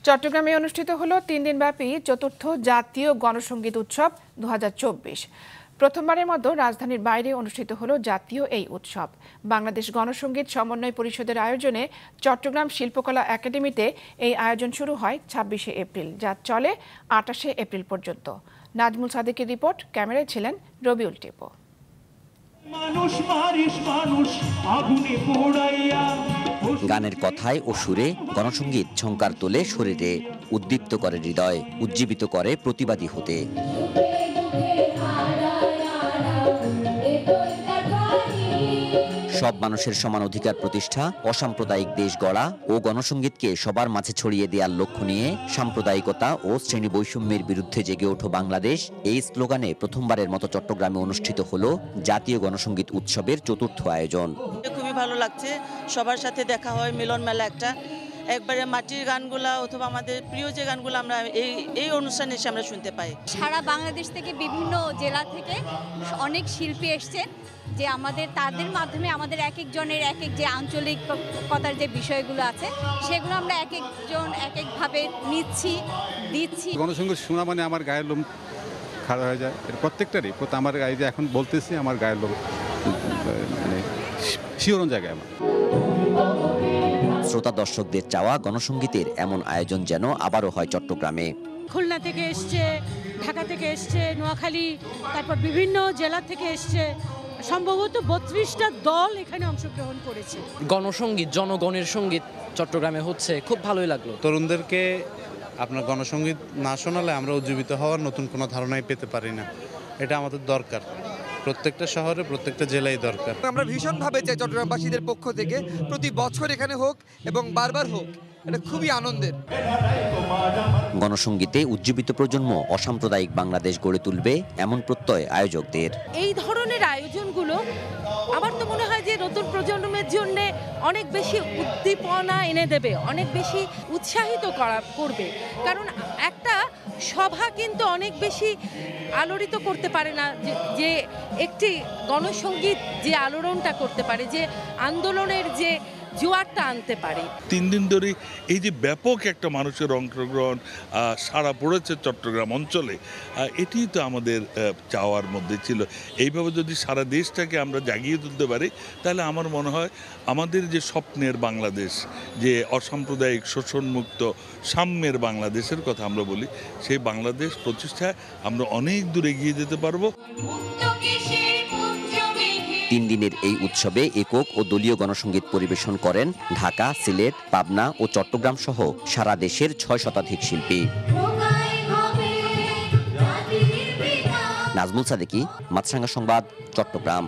চট্টগ্রামে অনুষ্ঠিত হলো 3 দিনব্যাপী চতুর্থ জাতীয় গণসংগীত উৎসব 2024। প্রথমবারের মতো রাজধানীর বাইরে অনুষ্ঠিত হলো জাতীয় এই উৎসব। বাংলাদেশ গণসংগীত সমন্বয় পরিষদের আয়োজনে চট্টগ্রাম শিল্পকলা একাডেমিতে এই আয়োজন শুরু হয় 26শে এপ্রিল, যা চলে 28শে এপ্রিল পর্যন্ত। নাজমুল সাদেকের রিপোর্ট, ক্যামেরায় ছিলেন রবিউল টিপো। গানের কথায় ও সুরে গণসংগীত ঝংকার তোলে শরীরে, উদ্দীপ্ত করে হৃদয়, উজ্জীবিত করে প্রতিবাদী হতে। সব মানুষের সমান অধিকার প্রতিষ্ঠা, অসাম্প্রদায়িক দেশ গড়া ও গণসংগীতকে সবার মাঝে ছড়িয়ে দেওয়ার লক্ষ্য নিয়ে সাম্প্রদায়িকতা ও শ্রেণী বৈষম্যের বিরুদ্ধে জেগে ওঠো বাংলাদেশ, এই স্লোগানে প্রথমবারের মতো চট্টগ্রামে অনুষ্ঠিত হলো জাতীয় গণসংগীত উৎসবের চতুর্থ আয়োজন। খুবই ভালো লাগছে, সবার সাথে দেখা হয়, মিলন মেলা একবারে মাটির গানগুলা অথবা আমাদের প্রিয় যে গানগুলো আমরা এই অনুষ্ঠানে এসে আমরা শুনতে পাই। সারা বাংলাদেশ থেকে বিভিন্ন জেলা থেকে অনেক শিল্পী এসছে, যে তাদের মাধ্যমে আমাদের এক একজনের এক এক যে আঞ্চলিকতার যে বিষয়গুলো আছে সেগুলো আমরা এক একজন এক একভাবে দিচ্ছি। গণসংগীত শোনা মানে আমার গায়ের লোম খাড়া হয়ে যায়, এটা প্রত্যেকটারই। আমার গায়ে যে এখন বলতেছি, আমার গায়ের লোম মানে শিহরণ জায়গায় আমার। শ্রোতা দর্শকদের চাওয়া গণসংগীতের এমন আয়োজন যেন আবারও হয় চট্টগ্রামে। খুলনা থেকে এসছে, ঢাকা থেকে এসছে, নোয়াখালী, তারপর বিভিন্ন জেলা থেকে এসছে, সম্ভবত 32টা দল এখানে অংশগ্রহণ করেছে। গণসংগীত, জনগণের সঙ্গীত চট্টগ্রামে হচ্ছে, খুব ভালোই লাগলো। তরুণদেরকে আপনার গণসংগীত না শোনালে আমরা উজ্জীবিত হওয়ার নতুন কোনো ধারণাই পেতে পারি না। এটা আমাদের দরকার, প্রত্যেকটা শহরে প্রত্যেকটা জেলায় দরকার। আমরা ভীষণভাবে চাই চট্টগ্রামবাসীদের পক্ষ থেকে প্রতি বছর এখানে হোক এবং বারবার হোক, এটা খুবই আনন্দের। গণসংগীতে উজ্জীবিত প্রজন্ম অসাম্প্রদায়িক বাংলাদেশ গড়ে তুলবে, এমন প্রত্যয় আয়োজকদের। এই ধরনের আয়োজনগুলো আমার তো মনে হয় যে নতুন প্রজন্মের জন্য অনেক বেশি উদ্দীপনা এনে দেবে, অনেক বেশি উৎসাহিত করবে। কারণ একটা সভা কিন্তু অনেক বেশি আলোড়িত করতে পারে না, যে একটি গণসংগীত যে আলোড়নটা করতে পারে, যে আন্দোলনের যে জোয়ারটা আনতে পারে। 3 দিন ধরে এই যে ব্যাপক একটা মানুষের অংশগ্রহণ সারা পড়েছে চট্টগ্রাম অঞ্চলে, এটি তো আমাদের চাওয়ার মধ্যে ছিল। এইভাবে যদি সারা দেশটাকে আমরা জাগিয়ে তুলতে পারি, তাহলে আমার মনে হয় আমাদের যে স্বপ্নের বাংলাদেশ, যে অসাম্প্রদায়িক শোষণমুক্ত সাম্যের বাংলাদেশের কথা আমরা বলি, সেই বাংলাদেশ প্রতিষ্ঠায় আমরা অনেক দূরে এগিয়ে যেতে পারবো। 3 দিনের এই উৎসবে একক ও দলীয় গণসংগীত পরিবেশন করেন ঢাকা, সিলেট, পাবনা ও চট্টগ্রাম সহ সারা দেশের 6 শতাধিক শিল্পী। নাজমুল সাদেকি, মাছরাঙা সংবাদ, চট্টগ্রাম।